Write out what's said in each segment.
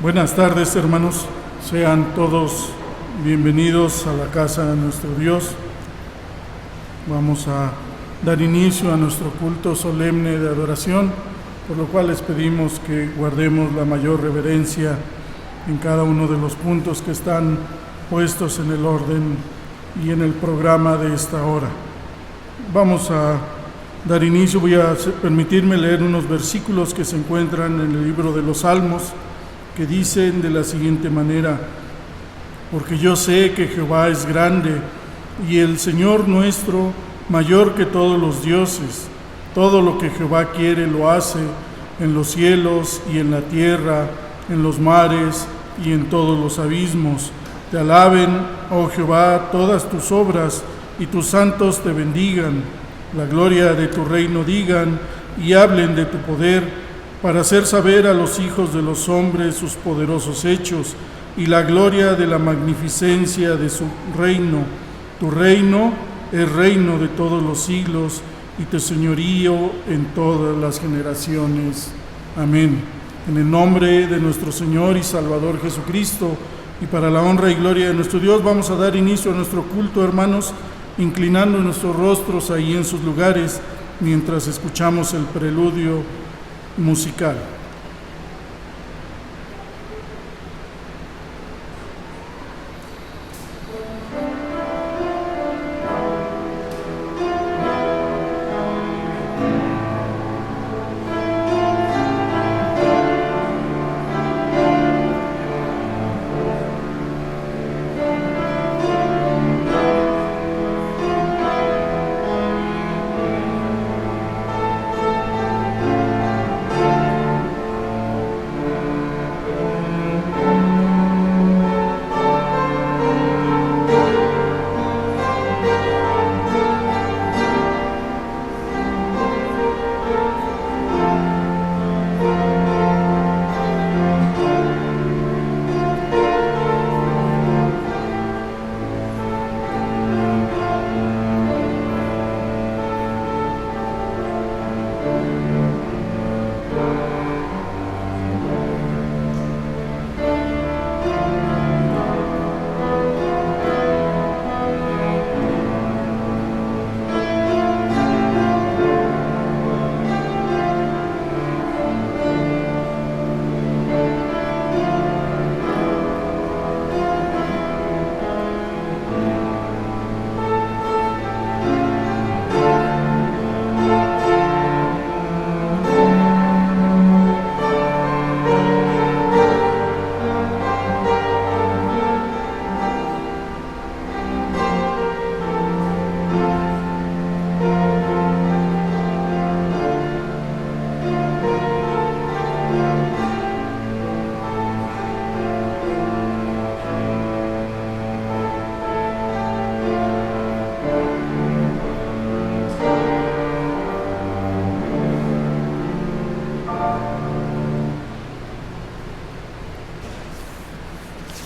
Buenas tardes, hermanos. Sean todos bienvenidos a la casa de nuestro Dios. Vamos a dar inicio a nuestro culto solemne de adoración, por lo cual les pedimos que guardemos la mayor reverencia en cada uno de los puntos que están puestos en el orden y en el programa de esta hora. Vamos a dar inicio. Voy a permitirme leer unos versículos que se encuentran en el libro de los Salmos, que dicen de la siguiente manera: porque yo sé que Jehová es grande y el Señor nuestro mayor que todos los dioses. Todo lo que Jehová quiere lo hace en los cielos y en la tierra, en los mares y en todos los abismos. Te alaben, oh Jehová, todas tus obras, y tus santos te bendigan. La gloria de tu reino digan y hablen de tu poder, para hacer saber a los hijos de los hombres sus poderosos hechos y la gloria de la magnificencia de su reino. Tu reino es reino de todos los siglos y tu señorío en todas las generaciones. Amén. En el nombre de nuestro Señor y Salvador Jesucristo, y para la honra y gloria de nuestro Dios, vamos a dar inicio a nuestro culto, hermanos, inclinando nuestros rostros ahí en sus lugares mientras escuchamos el preludio musical.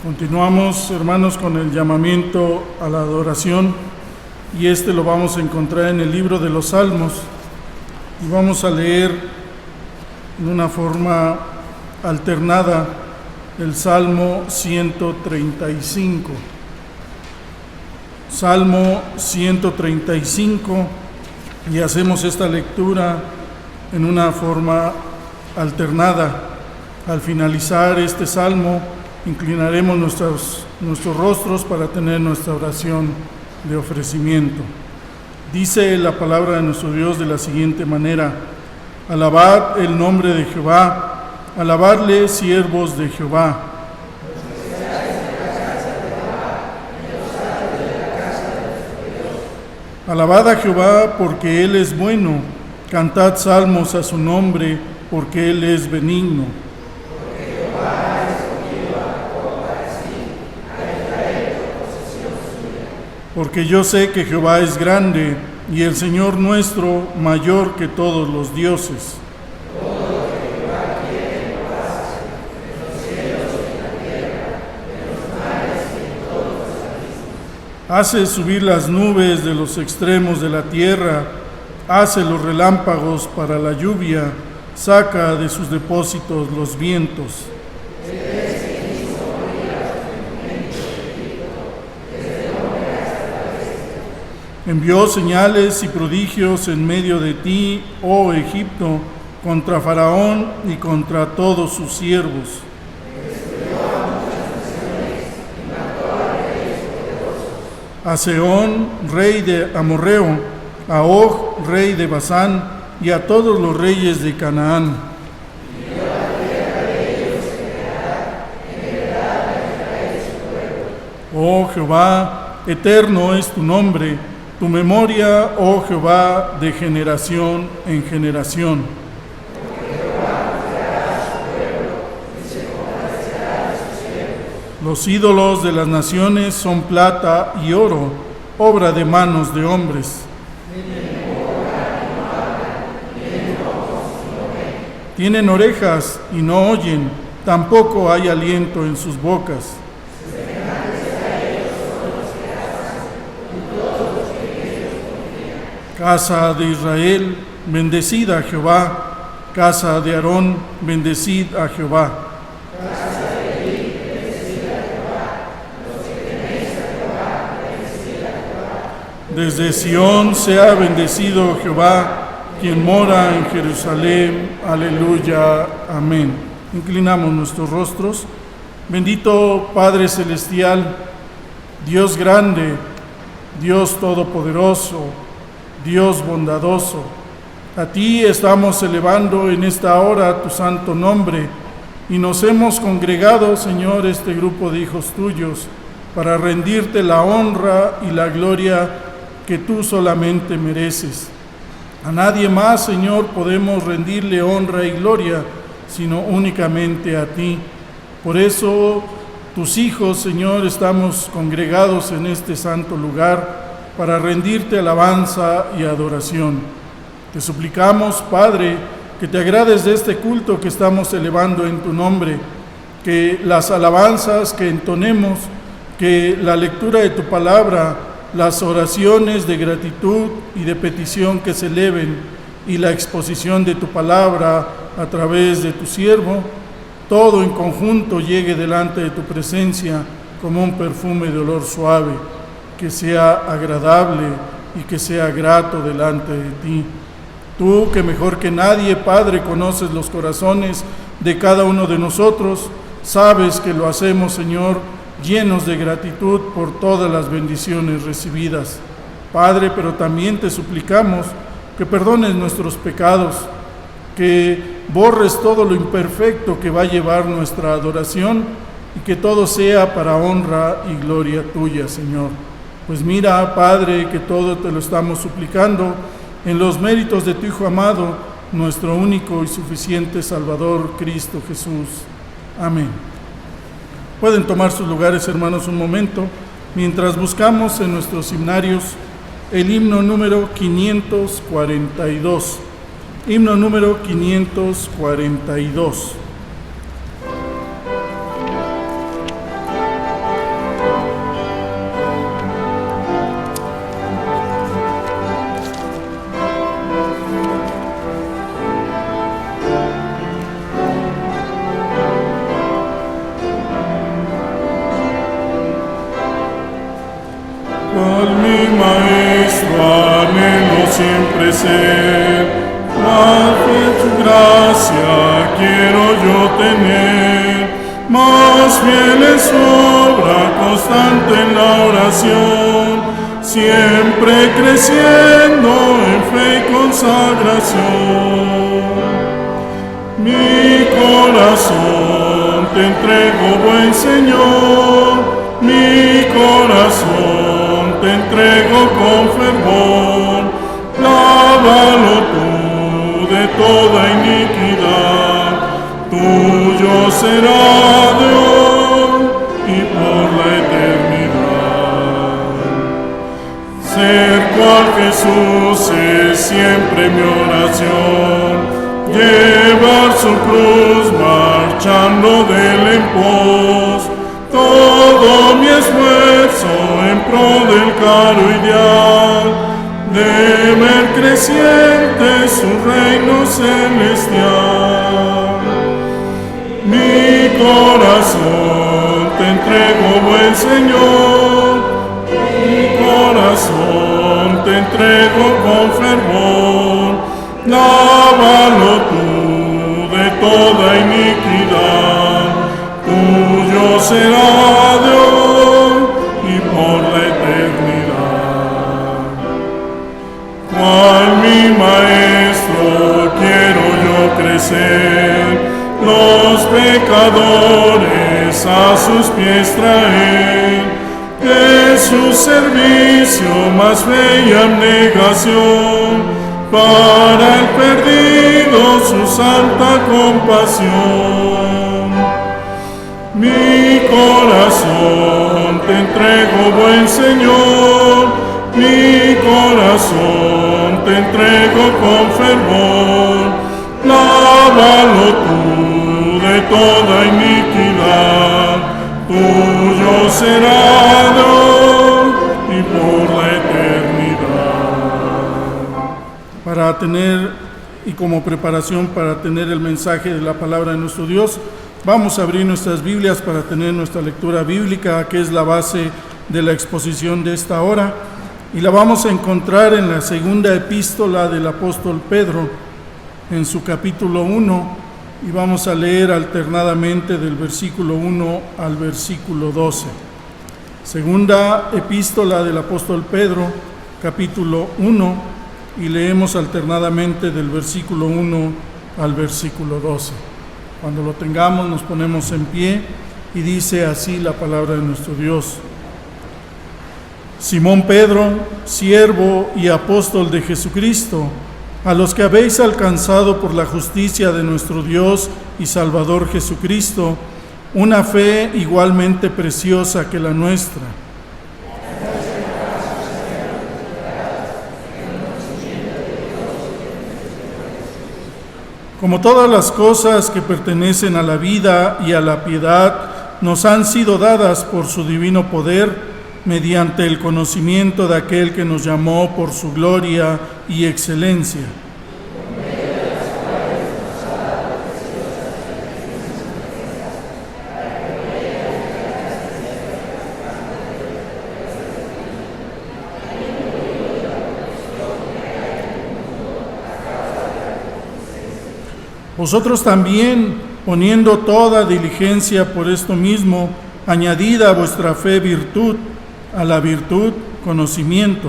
Continuamos, hermanos, con el llamamiento a la adoración, y lo vamos a encontrar en el libro de los Salmos, y vamos a leer en una forma alternada el Salmo 135. Salmo 135, y hacemos esta lectura en una forma alternada. Al finalizar este salmo, inclinaremos nuestros rostros para tener nuestra oración de ofrecimiento. Dice la palabra de nuestro Dios de la siguiente manera: alabad el nombre de Jehová, alabadle, siervos de Jehová. Alabad a Jehová porque Él es bueno, cantad salmos a su nombre porque Él es benigno. Porque yo sé que Jehová es grande y el Señor nuestro mayor que todos los dioses. Todo lo que Jehová quiere lo hace, en los cielos y en la tierra, en los mares y en todos los abismos. Hace subir las nubes de los extremos de la tierra, hace los relámpagos para la lluvia, saca de sus depósitos los vientos. Él es Envió señales y prodigios en medio de ti, oh Egipto, contra Faraón y contra todos sus siervos. A Sehón, rey de Amorreo, a Og, rey de Basán, y a todos los reyes de Canaán. Oh Jehová, eterno es tu nombre, tu memoria, oh Jehová, de generación en generación. Los ídolos de las naciones son plata y oro, obra de manos de hombres. Tienen orejas y no oyen, tampoco hay aliento en sus bocas. Casa de Israel, bendecid a Jehová. Casa de Aarón, bendecid a Jehová. Desde Sión sea bendecido Jehová, quien mora en Jerusalén. Aleluya. Amén. Inclinamos nuestros rostros. Bendito Padre Celestial, Dios grande, Dios todopoderoso, Dios bondadoso, a ti estamos elevando en esta hora tu santo nombre y nos hemos congregado, Señor, este grupo de hijos tuyos, para rendirte la honra y la gloria que tú solamente mereces. A nadie más, Señor, podemos rendirle honra y gloria, sino únicamente a ti. Por eso, tus hijos, Señor, estamos congregados en este santo lugar para rendirte alabanza y adoración. Te suplicamos, Padre, que te agrades de este culto que estamos elevando en tu nombre, que las alabanzas que entonemos, que la lectura de tu palabra, las oraciones de gratitud y de petición que se eleven y la exposición de tu palabra a través de tu siervo, todo en conjunto llegue delante de tu presencia como un perfume de olor suave, que sea agradable y que sea grato delante de ti. Tú, que mejor que nadie, Padre, conoces los corazones de cada uno de nosotros, sabes que lo hacemos, Señor, llenos de gratitud por todas las bendiciones recibidas. Padre, pero también te suplicamos que perdones nuestros pecados, que borres todo lo imperfecto que va a llevar nuestra adoración y que todo sea para honra y gloria tuya, Señor. Pues mira, Padre, que todo te lo estamos suplicando en los méritos de tu Hijo amado, nuestro único y suficiente Salvador, Cristo Jesús. Amén. Pueden tomar sus lugares, hermanos, un momento, mientras buscamos en nuestros himnarios el himno número 542. Himno número 542. Cual mi maestro anhelo siempre ser, más fiel su gracia quiero yo tener, más fiel es su obra constante en la oración, siempre creciendo en fe y consagración. Mi corazón te entrego, buen Señor, mi corazón te entrego con fervor, lávalo tú de toda iniquidad, tuyo será de hoy y por la eternidad. Ser cual Jesús es siempre mi oración, llevar su cruz marchando del en pos, todo mi esfuerzo en pro del caro ideal, de ver creciente su reino celestial. Mi corazón te entrego, buen Señor, mi corazón entrego con fervor. Lávalo tú de toda iniquidad. Tuyo será de hoy y por la eternidad. Cual mi maestro quiero yo crecer, los pecadores a sus pies traer, es su servicio más fe y abnegación, para el perdido su santa compasión. Mi corazón te entrego, buen Señor, mi corazón te entrego con fervor. Lávalo tú de toda iniquidad, tuyo será de hoy y por la eternidad. Para tener, y como preparación para tener el mensaje de la palabra de nuestro Dios, vamos a abrir nuestras Biblias para tener nuestra lectura bíblica, que es la base de la exposición de esta hora, y la vamos a encontrar en la segunda epístola del apóstol Pedro, en su capítulo 1, y vamos a leer alternadamente del versículo 1 al versículo 12. Segunda epístola del apóstol Pedro, capítulo 1, y leemos alternadamente del versículo 1 al versículo 12. Cuando lo tengamos nos ponemos en pie y dice así la palabra de nuestro Dios. Simón Pedro, siervo y apóstol de Jesucristo, a los que habéis alcanzado por la justicia de nuestro Dios y Salvador Jesucristo, una fe igualmente preciosa que la nuestra. Como todas las cosas que pertenecen a la vida y a la piedad nos han sido dadas por su divino poder, mediante el conocimiento de aquel que nos llamó por su gloria y excelencia. Vosotros también, poniendo toda diligencia por esto mismo, añadid a vuestra fe virtud, a la virtud conocimiento,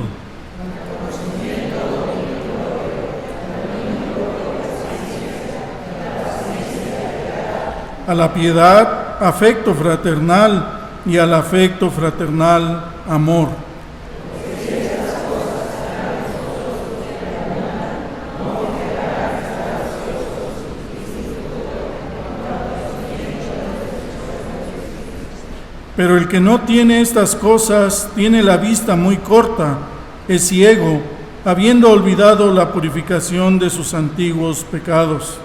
a la piedad afecto fraternal y al afecto fraternal amor. Pero el que no tiene estas cosas tiene la vista muy corta, es ciego, habiendo olvidado la purificación de sus antiguos pecados.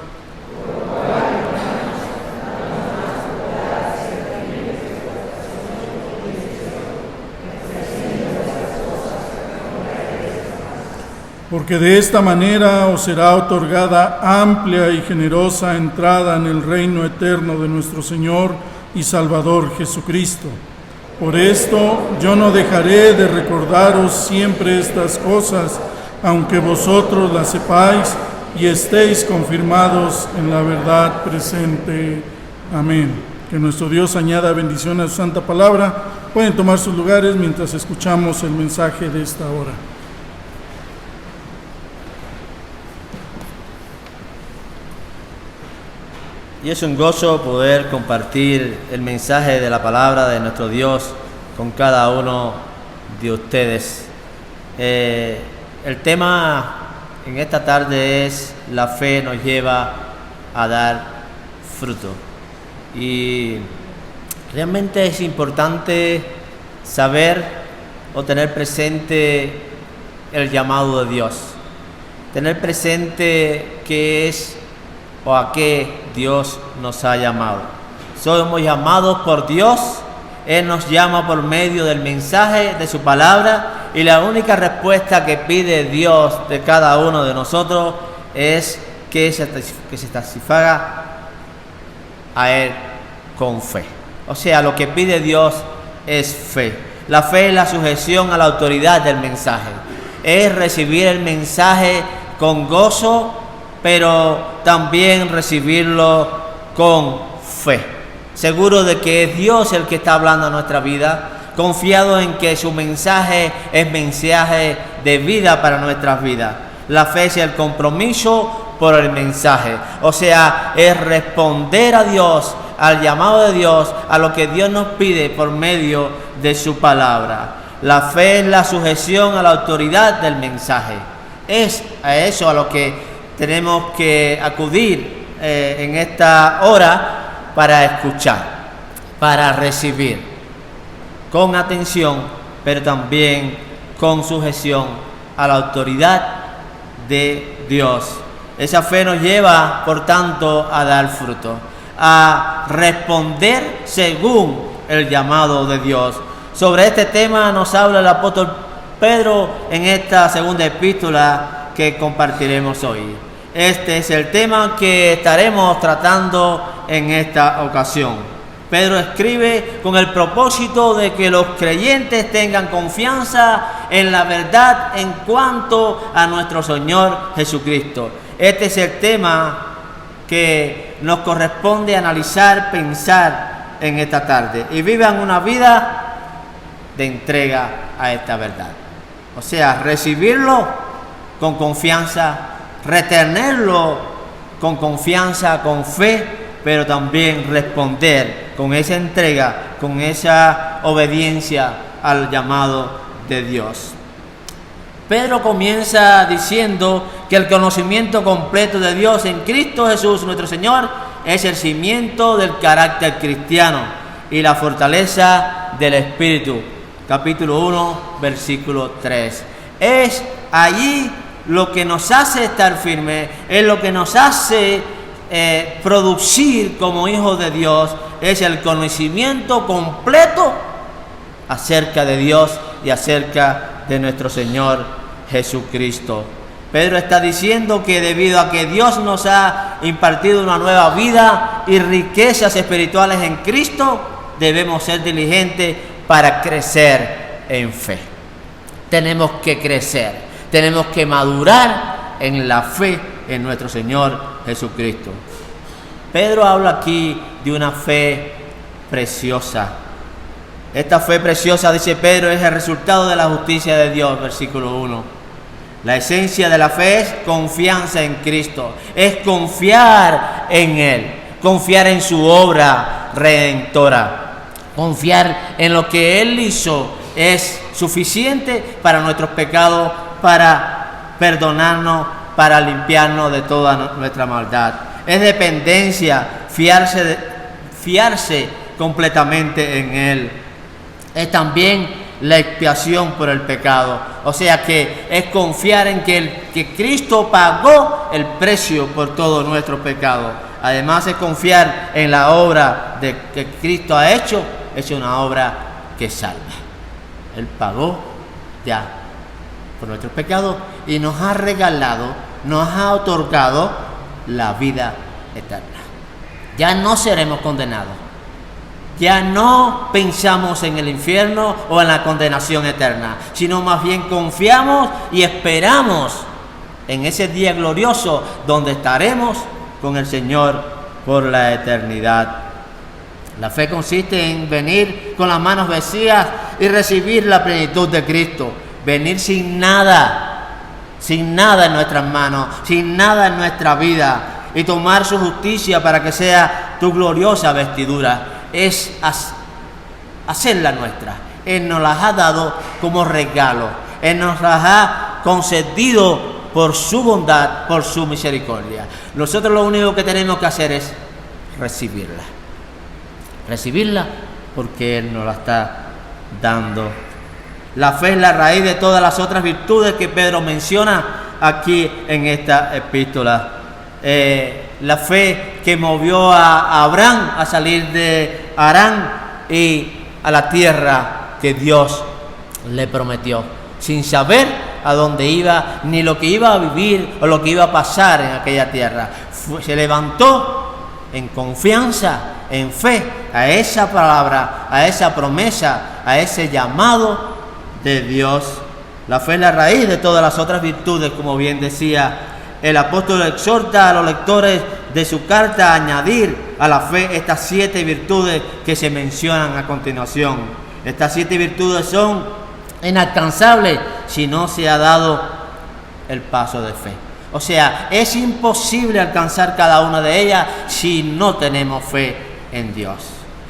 Porque de esta manera os será otorgada amplia y generosa entrada en el reino eterno de nuestro Señor y Salvador Jesucristo. Por esto yo no dejaré de recordaros siempre estas cosas, aunque vosotros las sepáis y estéis confirmados en la verdad presente. Amén. Que nuestro Dios añada bendición a su santa palabra. Pueden tomar sus lugares mientras escuchamos el mensaje de esta hora. Y es un gozo poder compartir el mensaje de la palabra de nuestro Dios con cada uno de ustedes. El tema en esta tarde es: la fe nos lleva a dar fruto. Y realmente es importante saber o tener presente el llamado de Dios. Tener presente qué es o a qué Dios nos ha llamado. Somos llamados por Dios. Él nos llama por medio del mensaje de su palabra, y la única respuesta que pide Dios de cada uno de nosotros es que se satisfaga a Él con fe. O sea, lo que pide Dios es fe. La fe es la sujeción a la autoridad del mensaje. es recibir el mensaje con gozo, pero también recibirlo con fe. Seguro de que es Dios el que está hablando a nuestra vida, confiado en que su mensaje es mensaje de vida para nuestras vidas. La fe es el compromiso por el mensaje, o sea, es responder a Dios, al llamado de Dios, a lo que Dios nos pide por medio de su palabra. La fe es la sujeción a la autoridad del mensaje. Es a eso a lo que tenemos que acudir en esta hora para escuchar, para recibir con atención, pero también con sujeción a la autoridad de Dios. Esa fe nos lleva, por tanto, a dar fruto, a responder según el llamado de Dios. Sobre este tema nos habla el apóstol Pedro en esta segunda epístola que compartiremos hoy. Este es el tema que estaremos tratando en esta ocasión. Pedro escribe con el propósito de que los creyentes tengan confianza en la verdad en cuanto a nuestro Señor Jesucristo. Este es el tema que nos corresponde analizar, pensar en esta tarde, y vivan una vida de entrega a esta verdad. O sea, recibirlo con confianza, retenerlo con confianza, con fe, pero también responder con esa entrega, con esa obediencia al llamado de Dios. Pedro comienza diciendo que el conocimiento completo de Dios en Cristo Jesús, nuestro Señor, es el cimiento del carácter cristiano y la fortaleza del Espíritu. Capítulo 1, versículo 3. Es allí lo que nos hace estar firmes, es lo que nos hace producir como hijos de Dios, es el conocimiento completo acerca de Dios y acerca de nuestro Señor Jesucristo. Pedro está diciendo que debido a que Dios nos ha impartido una nueva vida y riquezas espirituales en Cristo, debemos ser diligentes para crecer en fe. Tenemos que crecer, tenemos que madurar en la fe en nuestro Señor Jesucristo. Pedro habla aquí de una fe preciosa. Esta fe preciosa, dice Pedro, es el resultado de la justicia de Dios, versículo 1. La esencia de la fe es confianza en Cristo, es confiar en Él, confiar en su obra redentora, confiar en lo que Él hizo es suficiente para nuestros pecados, para perdonarnos, para limpiarnos de toda nuestra maldad. Es dependencia, fiarse completamente en Él. Es también la expiación por el pecado. O sea que es confiar en que Cristo pagó el precio por todo nuestro pecado. Además es confiar en la obra que Cristo ha hecho. Es una obra que salva. Él pagó ya por nuestros pecados y nos ha regalado, nos ha otorgado la vida eterna. Ya no seremos condenados. Ya no pensamos en el infierno o en la condenación eterna, sino más bien confiamos y esperamos en ese día glorioso donde estaremos con el Señor por la eternidad. La fe consiste en venir con las manos vacías y recibir la plenitud de Cristo. Venir sin nada en nuestras manos, sin nada en nuestra vida, y tomar su justicia para que sea tu gloriosa vestidura. Es hacerla nuestra. Él nos las ha dado como regalo. Él nos las ha concedido por su bondad, por su misericordia. Nosotros lo único que tenemos que hacer es recibirla. Recibirla porque Él nos la está dando. La fe es la raíz de todas las otras virtudes que Pedro menciona aquí en esta epístola. La fe que movió a Abraham a salir de Harán y a la tierra que Dios le prometió, sin saber a dónde iba, ni lo que iba a vivir o lo que iba a pasar en aquella tierra. Se levantó en confianza, en fe, a esa palabra, a esa promesa, a ese llamado de Dios La fe es la raíz de todas las otras virtudes, como bien decía el apóstol. Exhorta a los lectores de su carta a añadir a la fe estas 7 virtudes que se mencionan a continuación. Estas 7 virtudes son inalcanzables si no se ha dado el paso de fe. O sea, es imposible alcanzar cada una de ellas si no tenemos fe en Dios.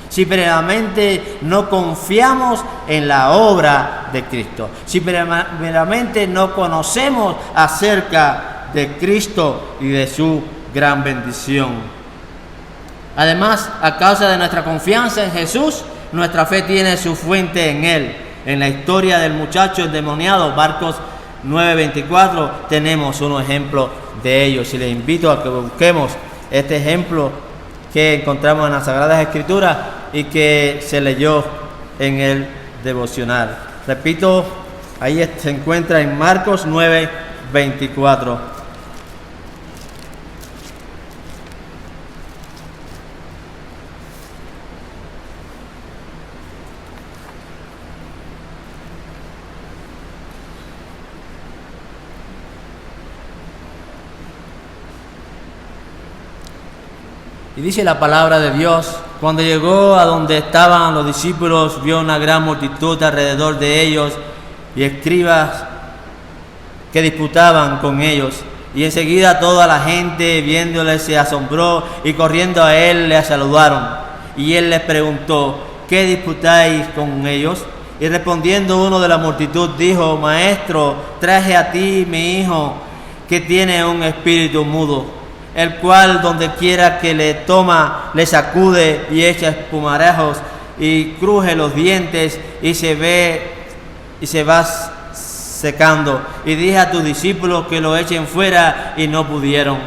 Si primeramente no confiamos en la obra de Cristo, si primeramente no conocemos acerca de Cristo y de su gran bendición. Además, a causa de nuestra confianza en Jesús, nuestra fe tiene su fuente en Él. En la historia del muchacho endemoniado, Marcos 9:24, tenemos un ejemplo de ello. Y les invito a que busquemos este ejemplo que encontramos en las Sagradas Escrituras y que se leyó en el devocional. Repito, ahí se encuentra en Marcos 9:24. Y dice la palabra de Dios: cuando llegó a donde estaban los discípulos, vio una gran multitud alrededor de ellos y escribas que disputaban con ellos. Y enseguida toda la gente, viéndole, se asombró y corriendo a él le saludaron. Y él les preguntó: ¿qué disputáis con ellos? Y respondiendo uno de la multitud dijo: Maestro, traje a ti mi hijo, que tiene un espíritu mudo, el cual donde quiera que le toma, le sacude y echa espumarajos y cruje los dientes y se va secando. Y dije a tus discípulos que lo echen fuera y no pudieron.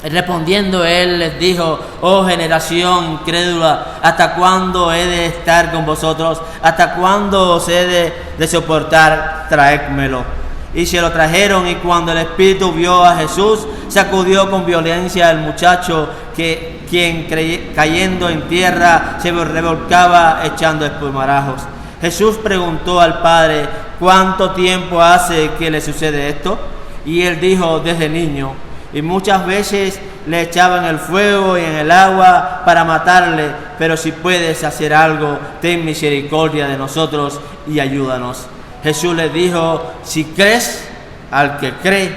Respondiendo él les dijo: oh generación incrédula, ¿hasta cuándo he de estar con vosotros? ¿Hasta cuándo os he de soportar? Traédmelo. Y se lo trajeron, y cuando el espíritu vio a Jesús, sacudió con violencia al muchacho, quien cayendo en tierra se revolcaba echando espumarajos. Jesús preguntó al padre: ¿cuánto tiempo hace que le sucede esto? Y él dijo: desde niño. Y muchas veces le echaban el fuego y en el agua para matarle, pero si puedes hacer algo, ten misericordia de nosotros y ayúdanos. Jesús le dijo: si crees, al que cree,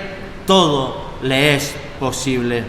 todo le es posible.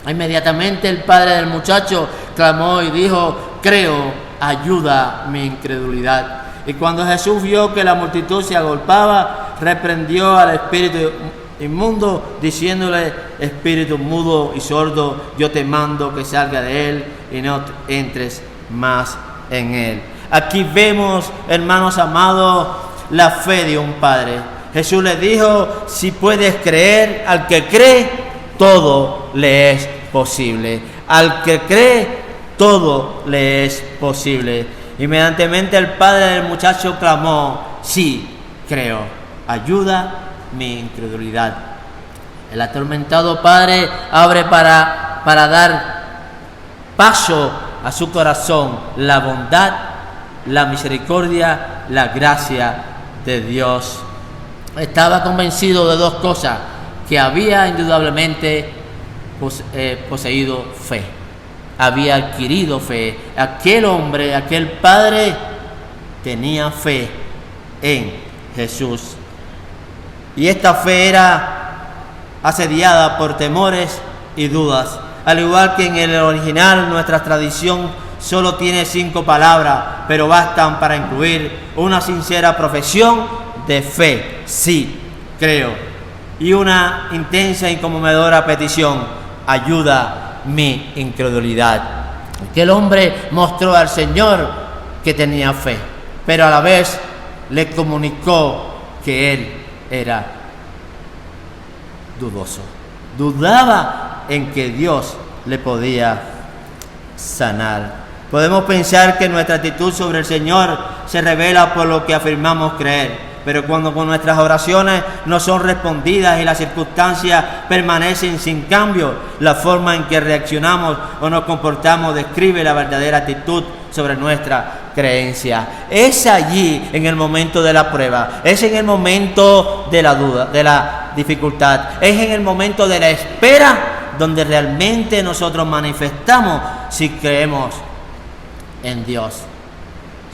Inmediatamente el padre del muchacho clamó y dijo: creo, ayuda mi incredulidad. Y cuando Jesús vio que la multitud se agolpaba, reprendió al espíritu inmundo, diciéndole: espíritu mudo y sordo, yo te mando que salga de él y no entres más en él. Aquí vemos, hermanos amados, la fe de un padre. Jesús le dijo: si puedes creer, al que cree, todo le es posible. Al que cree, todo le es posible. Inmediatamente el padre del muchacho clamó: sí, creo, ayuda mi incredulidad. El atormentado padre abre para dar paso a su corazón la bondad, la misericordia, la gracia de Dios. Estaba convencido de dos cosas: que había indudablemente poseído fe, había adquirido fe. Aquel hombre, aquel padre, tenía fe en Jesús. Y esta fe era asediada por temores y dudas. Al igual que en el original, nuestra tradición solo tiene 5 palabras, pero bastan para incluir una sincera profesión de fe: sí, creo, y una intensa y conmovedora petición: ayuda mi incredulidad. Aquel hombre mostró al Señor que tenía fe, pero a la vez le comunicó que él era dudoso. Dudaba en que Dios le podía sanar. Podemos pensar que nuestra actitud sobre el Señor se revela por lo que afirmamos creer, pero cuando con nuestras oraciones no son respondidas y las circunstancias permanecen sin cambio, la forma en que reaccionamos o nos comportamos describe la verdadera actitud sobre nuestra creencia. Es allí, en el momento de la prueba, es en el momento de la duda, de la dificultad, es en el momento de la espera donde realmente nosotros manifestamos si creemos en Dios,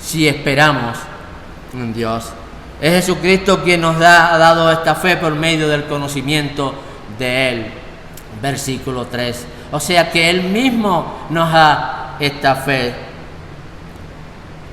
si esperamos en Dios. Es Jesucristo quien nos ha dado esta fe por medio del conocimiento de Él. Versículo 3. O sea que Él mismo nos da esta fe.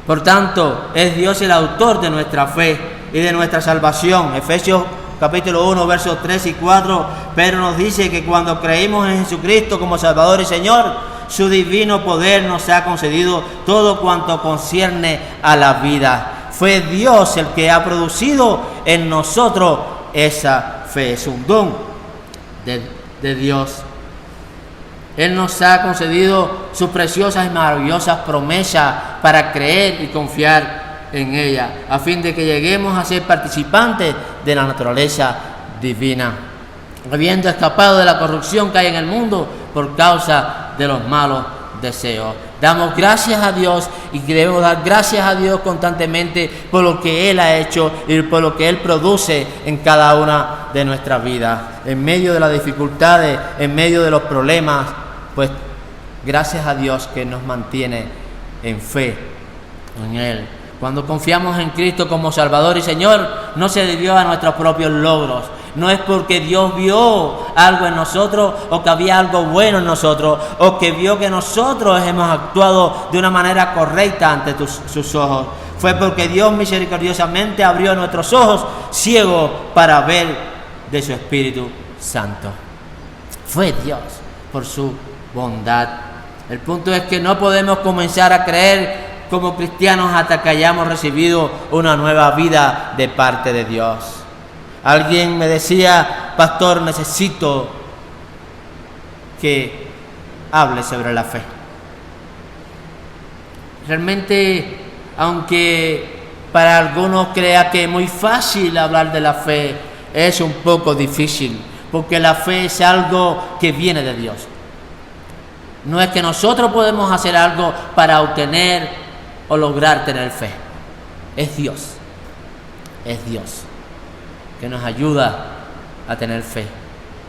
Por tanto, es Dios el autor de nuestra fe y de nuestra salvación. Efesios capítulo 1, versos 3 y 4, Pedro nos dice que cuando creímos en Jesucristo como Salvador y Señor, su divino poder nos ha concedido todo cuanto concierne a la vida. Fue Dios el que ha producido en nosotros esa fe. Es un don de Dios. Él nos ha concedido sus preciosas y maravillosas promesas para creer y confiar en ella, a fin de que lleguemos a ser participantes de la naturaleza divina, habiendo escapado de la corrupción que hay en el mundo por causa de los malos deseos. Damos gracias a Dios y debemos dar gracias a Dios constantemente por lo que Él ha hecho y por lo que Él produce en cada una de nuestras vidas. En medio de las dificultades, en medio de los problemas, pues gracias a Dios que nos mantiene en fe en Él. Cuando confiamos en Cristo como Salvador y Señor, no se debió a nuestros propios logros. No es porque Dios vio algo en nosotros o que había algo bueno en nosotros o que vio que nosotros hemos actuado de una manera correcta ante sus ojos. Fue porque Dios misericordiosamente abrió nuestros ojos ciegos para ver de su Espíritu Santo. Fue Dios por su bondad. El punto es que no podemos comenzar a creer como cristianos hasta que hayamos recibido una nueva vida de parte de Dios. Alguien me decía: pastor, necesito que hable sobre la fe. Realmente, aunque para algunos crea que es muy fácil hablar de la fe, es un poco difícil, porque la fe es algo que viene de Dios. No es que nosotros podemos hacer algo para obtener o lograr tener fe. Es Dios. Es Dios que nos ayuda a tener fe.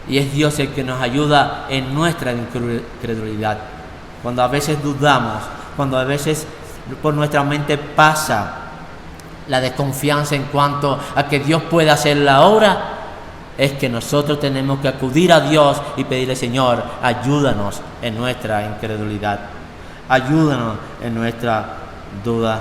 Y es Dios el que nos ayuda en nuestra incredulidad. Cuando a veces dudamos, cuando a veces por nuestra mente pasa la desconfianza en cuanto a que Dios pueda hacer la obra, es que nosotros tenemos que acudir a Dios y pedirle: Señor, ayúdanos en nuestra incredulidad, ayúdanos en nuestra duda.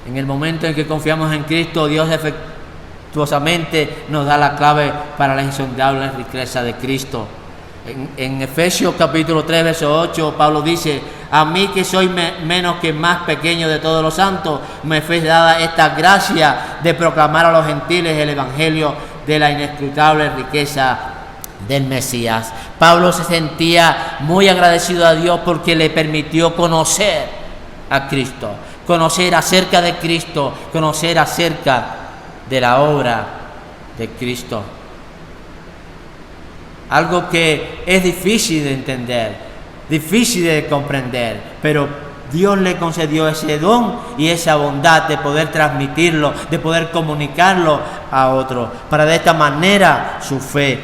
En el momento en que confiamos en Cristo, Dios efectuosamente nos da la clave para la insondable riqueza de Cristo. En Efesios capítulo 3, verso 8, Pablo dice: a mí que soy menos que más pequeño de todos los santos, me fue dada esta gracia de proclamar a los gentiles el evangelio de la inescrutable riqueza del Mesías. Pablo se sentía muy agradecido a Dios porque le permitió conocer a Cristo, conocer acerca de Cristo, conocer acerca de la obra de Cristo. Algo que es difícil de entender, difícil de comprender, pero Dios le concedió ese don y esa bondad de poder transmitirlo, de poder comunicarlo a otros, para de esta manera su fe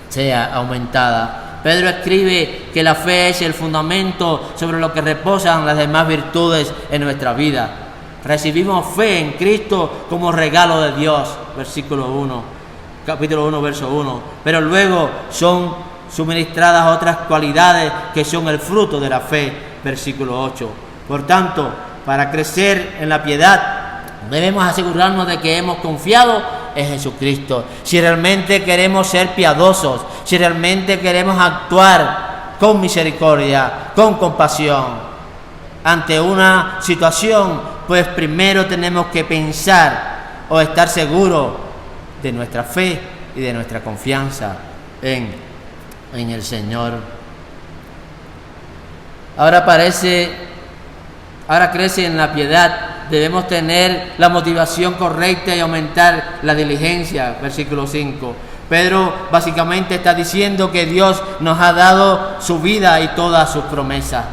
sea aumentada. Pedro escribe que la fe es el fundamento sobre lo que reposan las demás virtudes en nuestra vida. Recibimos fe en Cristo como regalo de Dios, capítulo 1, verso 1. Pero luego son suministradas otras cualidades que son el fruto de la fe, versículo 8. Por tanto, para crecer en la piedad, debemos asegurarnos de que hemos confiado en Jesucristo. Si realmente queremos ser piadosos, si realmente queremos actuar con misericordia, con compasión ante una situación, pues primero tenemos que pensar o estar seguros de nuestra fe y de nuestra confianza en el Señor. Ahora crece en la piedad. Debemos tener la motivación correcta y aumentar la diligencia, versículo 5. Pedro básicamente está diciendo que Dios nos ha dado su vida y todas sus promesas.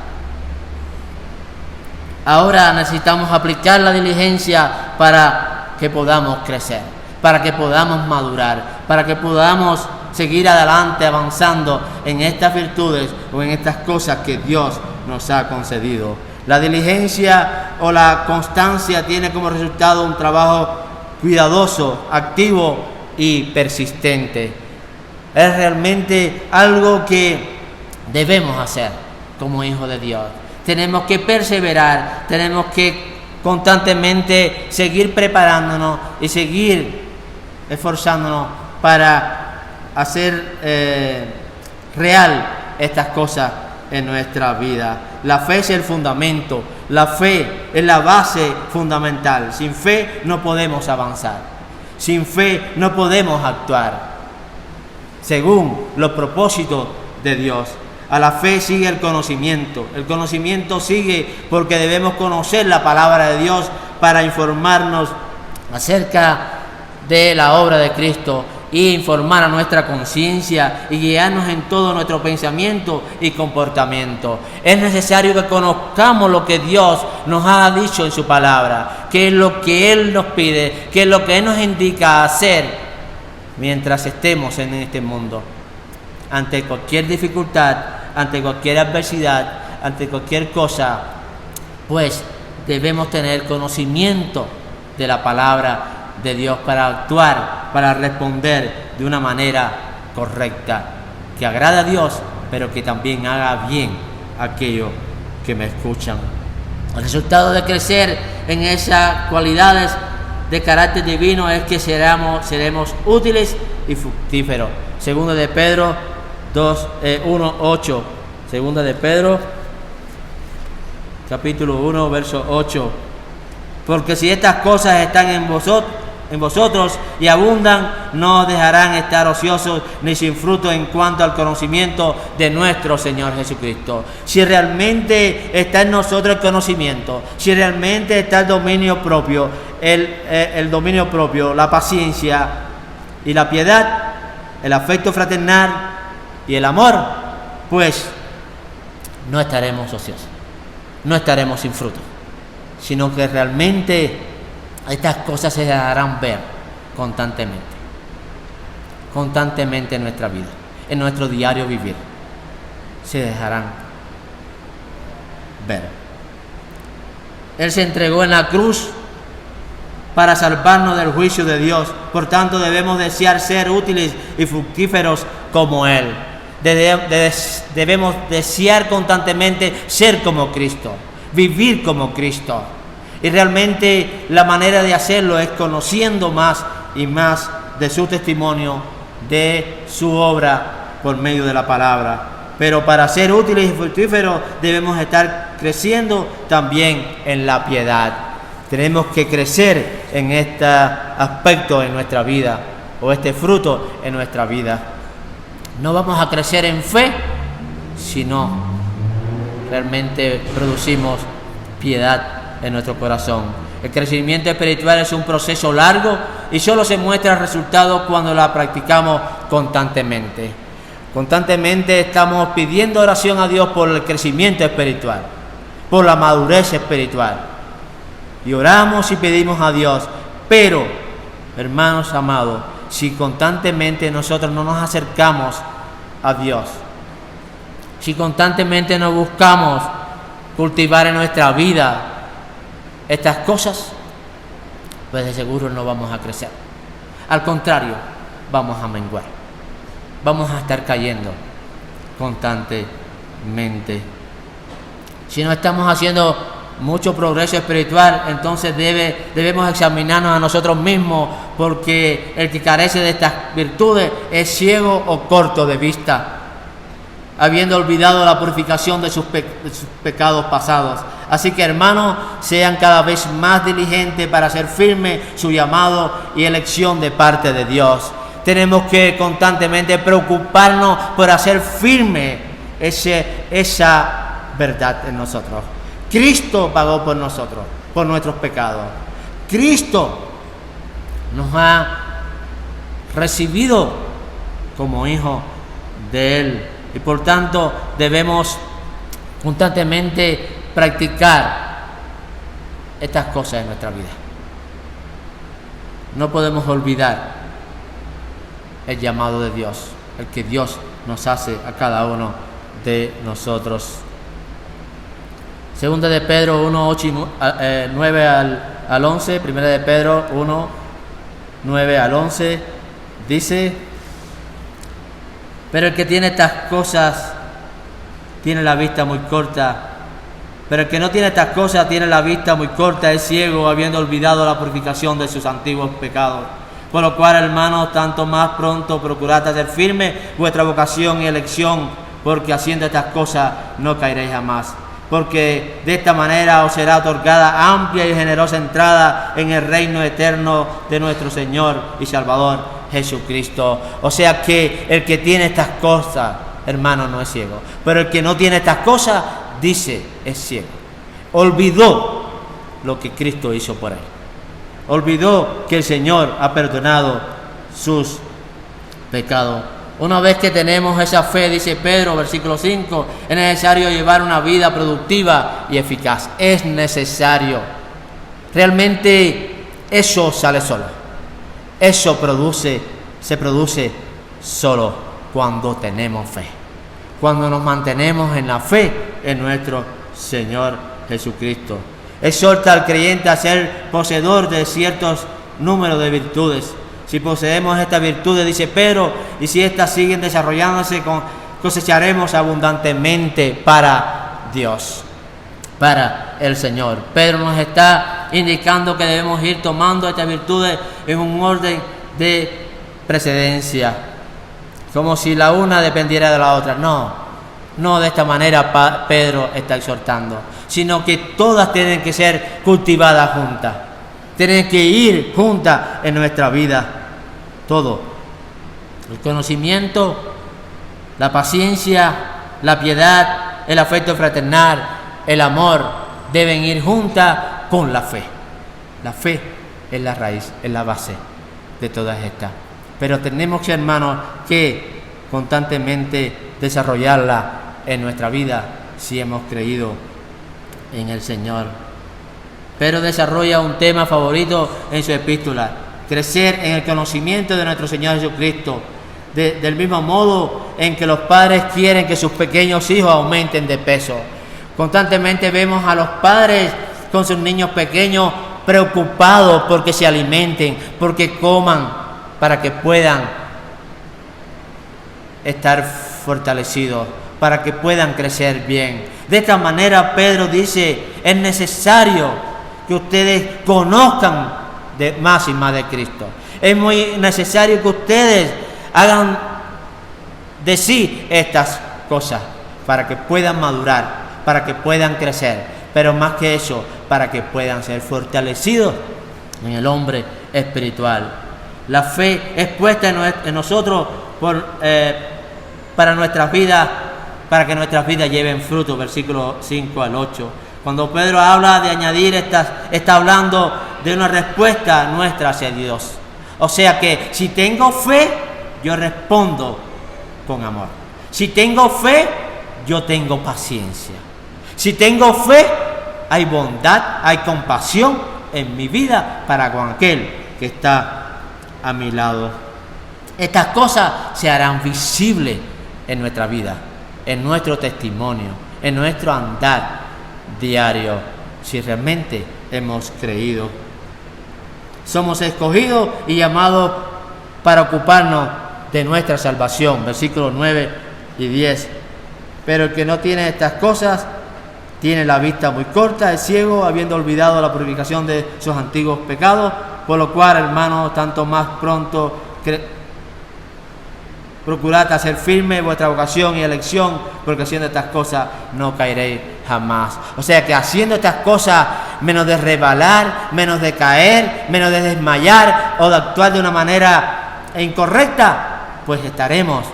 Ahora necesitamos aplicar la diligencia para que podamos crecer, para que podamos madurar, para que podamos seguir adelante avanzando en estas virtudes o en estas cosas que Dios nos ha concedido. La diligencia o la constancia tiene como resultado un trabajo cuidadoso, activo y persistente. Es realmente algo que debemos hacer como hijos de Dios. Tenemos que perseverar, tenemos que constantemente seguir preparándonos y seguir esforzándonos para hacer real estas cosas en nuestra vida. La fe es el fundamento, la fe es la base fundamental. Sin fe no podemos avanzar, sin fe no podemos actuar según los propósitos de Dios. A la fe sigue el conocimiento sigue porque debemos conocer la palabra de Dios para informarnos acerca de la obra de Cristo y informar a nuestra conciencia y guiarnos en todo nuestro pensamiento y comportamiento. Es necesario que conozcamos lo que Dios nos ha dicho en su palabra, qué es lo que Él nos pide, qué es lo que Él nos indica hacer mientras estemos en este mundo. Ante cualquier dificultad, ante cualquier adversidad, ante cualquier cosa, pues debemos tener conocimiento de la palabra de Dios para actuar, para responder de una manera correcta, que agrade a Dios, pero que también haga bien a aquellos que me escuchan. El resultado de crecer en esas cualidades de carácter divino es que seremos útiles y fructíferos. Segunda de Pedro 1:8. Segunda de Pedro, capítulo 1, verso 8. Porque si estas cosas están en vosotros y abundan, no os dejarán estar ociosos ni sin fruto en cuanto al conocimiento de nuestro Señor Jesucristo. Si realmente está en nosotros el conocimiento, si realmente está el dominio propio, la paciencia y la piedad, el afecto fraternal y el amor, pues no estaremos ociosos, no estaremos sin fruto, sino que realmente estas cosas se dejarán ver constantemente en nuestra vida, en nuestro diario vivir, se dejarán ver. Él se entregó en la cruz para salvarnos del juicio de Dios. Por tanto, debemos desear ser útiles y fructíferos como Él. Debemos desear constantemente ser como Cristo, vivir como Cristo. Y realmente la manera de hacerlo es conociendo más y más de su testimonio, de su obra por medio de la palabra. Pero para ser útiles y fructíferos debemos estar creciendo también en la piedad. Tenemos que crecer en este aspecto en nuestra vida, o este fruto en nuestra vida. No vamos a crecer en fe si no realmente producimos piedad en nuestro corazón. El crecimiento espiritual es un proceso largo y solo se muestra el resultado cuando la practicamos constantemente. Constantemente estamos pidiendo oración a Dios por el crecimiento espiritual, por la madurez espiritual. Y oramos y pedimos a Dios, pero, hermanos amados, si constantemente nosotros no nos acercamos a Dios, si constantemente no buscamos cultivar en nuestra vida estas cosas, pues de seguro no vamos a crecer. Al contrario, vamos a menguar, vamos a estar cayendo constantemente. Si no estamos haciendo mucho progreso espiritual, entonces debemos examinarnos a nosotros mismos, porque el que carece de estas virtudes es ciego o corto de vista, habiendo olvidado la purificación de sus pecados pasados. Así que, hermanos, sean cada vez más diligentes para hacer firme su llamado y elección de parte de Dios. Tenemos que constantemente preocuparnos por hacer firme esa verdad en nosotros. Cristo pagó por nosotros, por nuestros pecados. Cristo nos ha recibido como hijos de Él. Y por tanto debemos constantemente practicar estas cosas en nuestra vida. No podemos olvidar el llamado de Dios, el que Dios nos hace a cada uno de nosotros. Segunda de Pedro 1, 9 al 11, primera de Pedro 1, 9 al 11, dice: pero el que tiene estas cosas tiene la vista muy corta. Pero el que no tiene estas cosas tiene la vista muy corta, es ciego, habiendo olvidado la purificación de sus antiguos pecados. Por lo cual, hermanos, tanto más pronto procurad hacer firme vuestra vocación y elección, porque haciendo estas cosas no caeréis jamás. Porque de esta manera os será otorgada amplia y generosa entrada en el reino eterno de nuestro Señor y Salvador Jesucristo. O sea que el que tiene estas cosas, hermano, no es ciego. Pero el que no tiene estas cosas, dice, es ciego. Olvidó lo que Cristo hizo por él. Olvidó que el Señor ha perdonado sus pecados. Una vez que tenemos esa fe, dice Pedro, versículo 5, es necesario llevar una vida productiva y eficaz. Es necesario. Realmente eso sale solo. Eso se produce solo cuando tenemos fe. Cuando nos mantenemos en la fe en nuestro Señor Jesucristo. Exhorta al creyente a ser poseedor de ciertos números de virtudes. Si poseemos estas virtudes, dice Pedro, y si estas siguen desarrollándose, cosecharemos abundantemente para Dios, para el Señor. Pedro nos está indicando que debemos ir tomando estas virtudes en un orden de precedencia, como si la una dependiera de la otra. No de esta manera Pedro está exhortando, sino que todas tienen que ser cultivadas juntas, tienen que ir juntas en nuestra vida. Todo, el conocimiento, la paciencia, la piedad, el afecto fraternal, el amor, deben ir juntas con la fe. La fe es la raíz, es la base de todas estas. Pero tenemos que, hermanos, que constantemente desarrollarla en nuestra vida si hemos creído en el Señor. Pero desarrolla un tema favorito en su epístola: crecer en el conocimiento de nuestro Señor Jesucristo, del mismo modo en que los padres quieren que sus pequeños hijos aumenten de peso. Constantemente vemos a los padres con sus niños pequeños preocupados porque se alimenten, porque coman, para que puedan estar fortalecidos, para que puedan crecer bien. De esta manera Pedro dice, es necesario que ustedes conozcan más y más de Cristo. Es muy necesario que ustedes hagan de sí estas cosas para que puedan madurar, para que puedan crecer, pero más que eso, para que puedan ser fortalecidos en el hombre espiritual. La fe es puesta en nosotros para nuestras vidas, para que nuestras vidas lleven fruto, versículos 5 al 8. Cuando Pedro habla de añadir, está hablando de una respuesta nuestra hacia Dios. O sea que si tengo fe, yo respondo con amor. Si tengo fe, yo tengo paciencia. Si tengo fe, hay bondad, hay compasión en mi vida para con aquel que está a mi lado. Estas cosas se harán visibles en nuestra vida, en nuestro testimonio, en nuestro andar diario, si realmente hemos creído. Somos escogidos y llamados para ocuparnos de nuestra salvación, versículos 9 y 10. Pero el que no tiene estas cosas tiene la vista muy corta, es ciego, habiendo olvidado la purificación de sus antiguos pecados. Por lo cual, hermanos, tanto más pronto procurad hacer firme vuestra vocación y elección, porque haciendo estas cosas no caeréis jamás. O sea que haciendo estas cosas, menos de resbalar, menos de caer, menos de desmayar o de actuar de una manera incorrecta, pues estaremos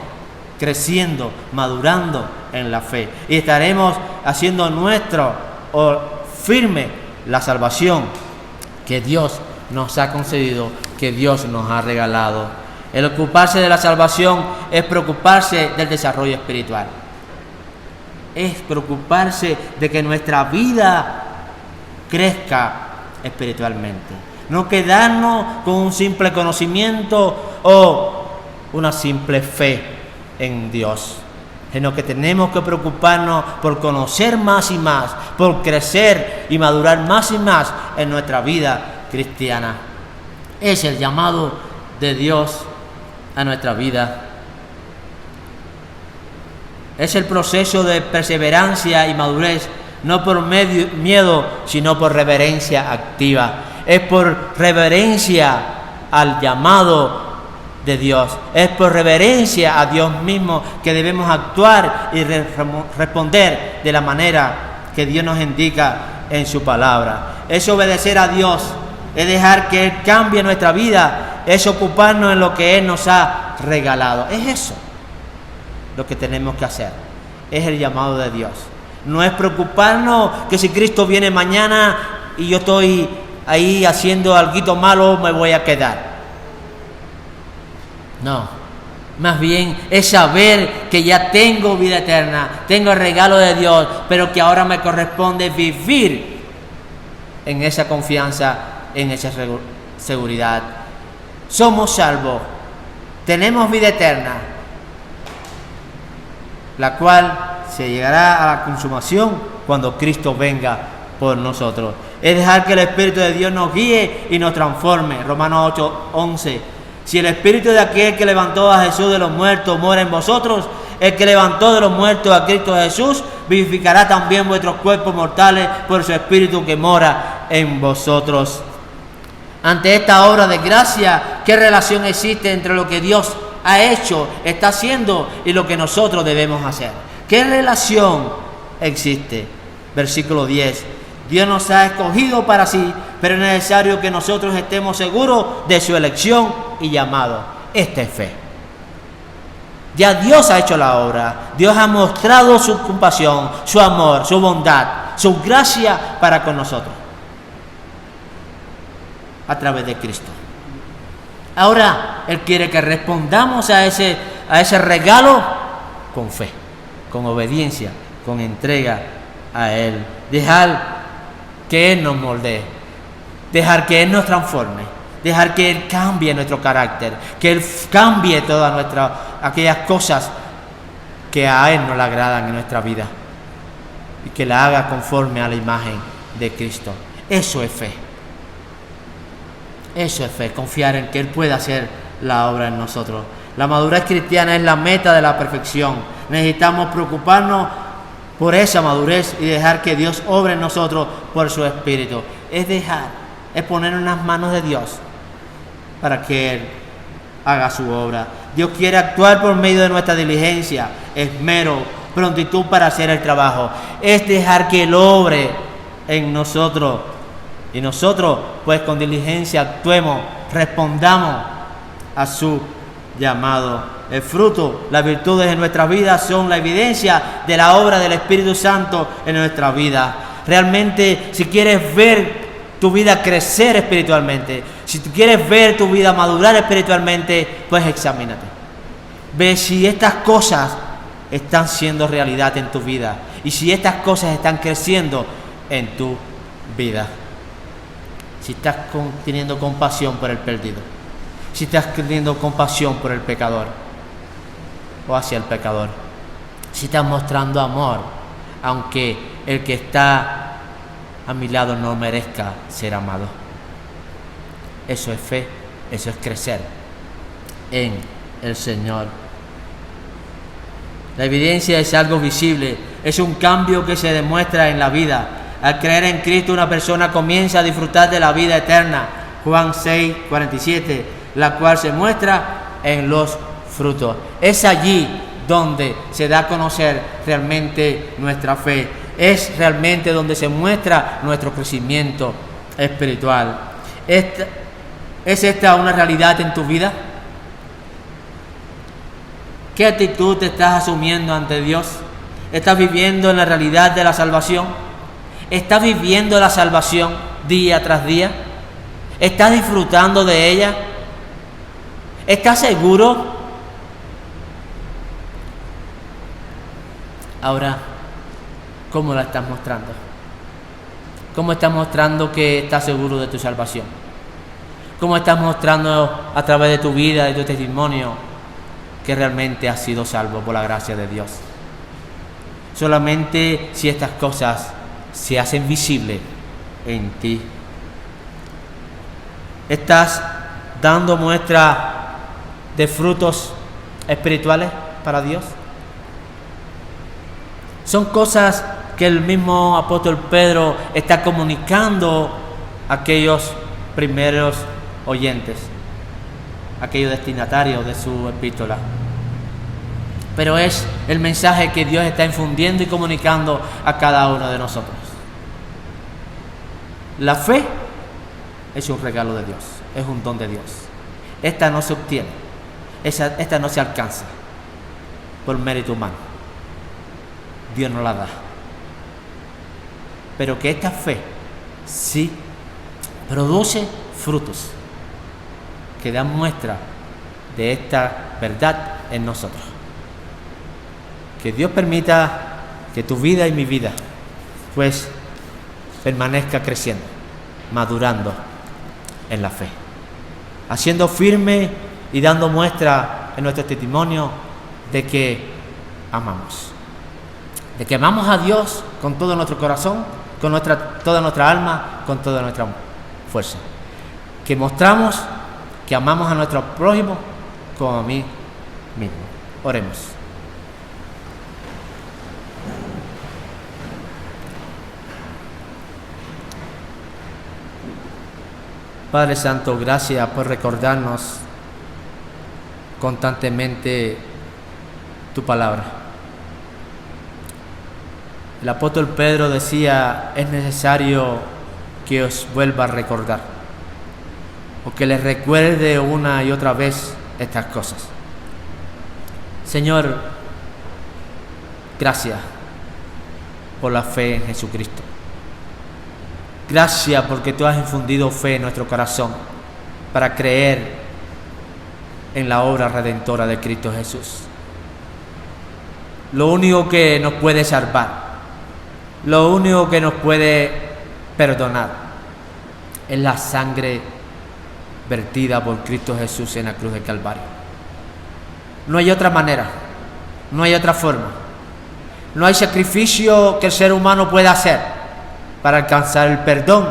creciendo, madurando en la fe y estaremos haciendo nuestro firme la salvación que Dios nos ha concedido, que Dios nos ha regalado. El ocuparse de la salvación es preocuparse del desarrollo espiritual. Es preocuparse de que nuestra vida crezca espiritualmente. No quedarnos con un simple conocimiento o una simple fe en Dios, sino que tenemos que preocuparnos por conocer más y más, por crecer y madurar más y más en nuestra vida cristiana. Es el llamado de Dios a nuestra vida. Es el proceso de perseverancia y madurez, no por miedo, sino por reverencia activa. Es por reverencia al llamado de Dios. Es por reverencia a Dios mismo que debemos actuar y responder de la manera que Dios nos indica en su palabra. Es obedecer a Dios, es dejar que Él cambie nuestra vida, es ocuparnos en lo que Él nos ha regalado. Es eso lo que tenemos que hacer. Es el llamado de Dios. No es preocuparnos que si Cristo viene mañana y yo estoy ahí haciendo algo malo, me voy a quedar. No, más bien es saber que ya tengo vida eterna, tengo el regalo de Dios, pero que ahora me corresponde vivir en esa confianza, en esa seguridad. Somos salvos, tenemos vida eterna, la cual se llegará a la consumación cuando Cristo venga por nosotros. Es dejar que el Espíritu de Dios nos guíe y nos transforme. Romanos 8:11. Si el Espíritu de aquel que levantó a Jesús de los muertos mora en vosotros, el que levantó de los muertos a Cristo Jesús vivificará también vuestros cuerpos mortales por su Espíritu que mora en vosotros. Ante esta obra de gracia, ¿qué relación existe entre lo que Dios ha hecho, está haciendo y lo que nosotros debemos hacer? ¿Qué relación existe? Versículo 10. Dios nos ha escogido para sí, pero es necesario que nosotros estemos seguros de su elección y llamado. Esta es fe. Ya Dios ha hecho la obra. Dios ha mostrado su compasión, su amor, su bondad, su gracia para con nosotros a través de Cristo. Ahora Él quiere que respondamos a ese regalo con fe, con obediencia, con entrega a Él. Dejar que Él nos moldee, dejar que Él nos transforme, dejar que Él cambie nuestro carácter, que Él cambie todas aquellas cosas que a Él no le agradan en nuestra vida y que la haga conforme a la imagen de Cristo. Eso es fe. Eso es fe, confiar en que Él pueda hacer la obra en nosotros. La madurez cristiana es la meta de la perfección. Necesitamos preocuparnos por esa madurez y dejar que Dios obre en nosotros por su Espíritu. Es poner en las manos de Dios para que Él haga su obra. Dios quiere actuar por medio de nuestra diligencia, esmero, prontitud para hacer el trabajo. Es dejar que Él obre en nosotros. Y nosotros, pues con diligencia actuemos, respondamos a su llamado. El fruto, las virtudes en nuestras vidas son la evidencia de la obra del Espíritu Santo en nuestra vida. Realmente, si quieres ver tu vida crecer espiritualmente, si tú quieres ver tu vida madurar espiritualmente, pues examínate. Ve si estas cosas están siendo realidad en tu vida y si estas cosas están creciendo en tu vida. Si estás teniendo compasión por el perdido, si estás teniendo compasión por el pecador o hacia el pecador, si estás mostrando amor, aunque el que está a mi lado no merezca ser amado. Eso es fe, eso es crecer en el Señor. La evidencia es algo visible, es un cambio que se demuestra en la vida. Al creer en Cristo, una persona comienza a disfrutar de la vida eterna. Juan 6:47, la cual se muestra en los frutos. Es allí donde se da a conocer realmente nuestra fe. Es realmente donde se muestra nuestro crecimiento espiritual. ¿Es esta una realidad en tu vida? ¿Qué actitud te estás asumiendo ante Dios? ¿Estás viviendo en la realidad de la salvación? ¿Estás viviendo la salvación día tras día? ¿Estás disfrutando de ella? ¿Estás seguro? Ahora, ¿cómo la estás mostrando? ¿Cómo estás mostrando que estás seguro de tu salvación? ¿Cómo estás mostrando a través de tu vida, de tu testimonio, que realmente has sido salvo por la gracia de Dios? Solamente si estas cosas se hacen visibles en ti. ¿Estás dando muestra de frutos espirituales para Dios? Son cosas que el mismo apóstol Pedro está comunicando a aquellos primeros oyentes, aquellos destinatarios de su epístola. Pero es el mensaje que Dios está infundiendo y comunicando a cada uno de nosotros. La fe es un regalo de Dios, es un don de Dios. Esta no se obtiene, esta no se alcanza por mérito humano. Dios nos la da. Pero que esta fe sí produce frutos que dan muestra de esta verdad en nosotros. Que Dios permita que tu vida y mi vida pues permanezca creciendo, madurando en la fe, haciendo firme y dando muestra en nuestro testimonio de que amamos. De que amamos a Dios con todo nuestro corazón, con toda nuestra alma, con toda nuestra fuerza. Que mostramos que amamos a nuestro prójimo como a mí mismo. Oremos. Padre Santo, gracias por recordarnos constantemente tu palabra. El apóstol Pedro decía, es necesario que os vuelva a recordar, o que les recuerde una y otra vez estas cosas. Señor, gracias por la fe en Jesucristo. Gracias porque tú has infundido fe en nuestro corazón para creer en la obra redentora de Cristo Jesús. Lo único que nos puede salvar, lo único que nos puede perdonar es la sangre vertida por Cristo Jesús en la cruz del Calvario. No hay otra manera, no hay otra forma, no hay sacrificio que el ser humano pueda hacer para alcanzar el perdón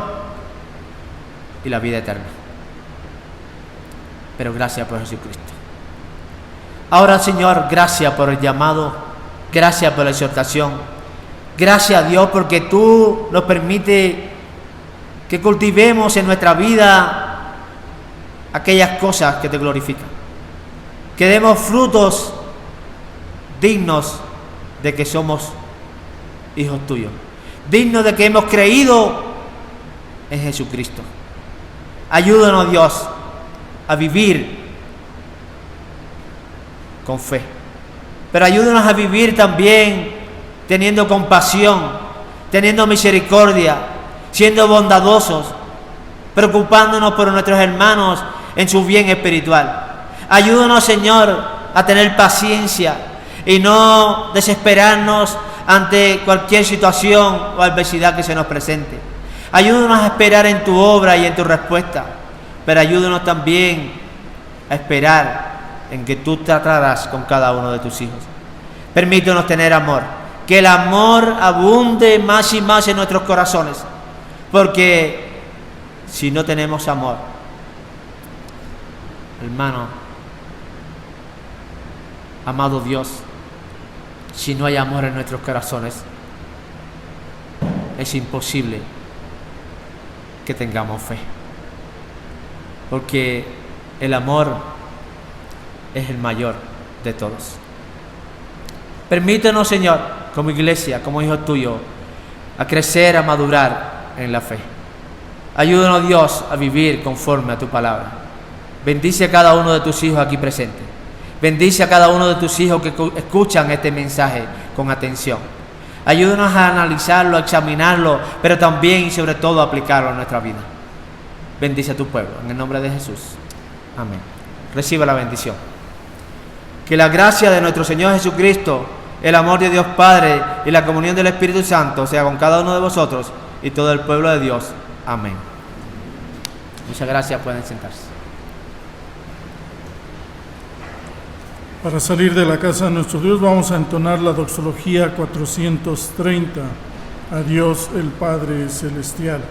y la vida eterna. Pero gracias por Jesucristo. Ahora, Señor, gracias por el llamado, gracias por la exhortación, gracias a Dios porque tú nos permites que cultivemos en nuestra vida aquellas cosas que te glorifican, que demos frutos dignos de que somos hijos tuyos, dignos de que hemos creído en Jesucristo. Ayúdanos, Dios, a vivir con fe, pero ayúdanos a vivir también teniendo compasión, teniendo misericordia, siendo bondadosos, preocupándonos por nuestros hermanos en su bien espiritual. Ayúdanos, Señor, a tener paciencia y no desesperarnos ante cualquier situación o adversidad que se nos presente. Ayúdanos a esperar en tu obra y en tu respuesta, pero ayúdanos también a esperar en que tú tratarás con cada uno de tus hijos. Permítanos tener amor, que el amor abunde más y más en nuestros corazones, porque si no tenemos amor, hermano, amado Dios, si no hay amor en nuestros corazones, es imposible que tengamos fe, porque el amor es el mayor de todos. Permítenos, Señor, como iglesia, como hijos tuyos, a crecer, a madurar en la fe. Ayúdanos, Dios, a vivir conforme a tu palabra. Bendice a cada uno de tus hijos aquí presentes. Bendice a cada uno de tus hijos que escuchan este mensaje con atención. Ayúdanos a analizarlo, a examinarlo, pero también y sobre todo a aplicarlo en nuestra vida. Bendice a tu pueblo, en el nombre de Jesús. Amén. Reciba la bendición. Que la gracia de nuestro Señor Jesucristo, el amor de Dios Padre y la comunión del Espíritu Santo sea con cada uno de vosotros y todo el pueblo de Dios. Amén. Muchas gracias, pueden sentarse. Para salir de la casa de nuestro Dios vamos a entonar la doxología 430, a Dios el Padre Celestial.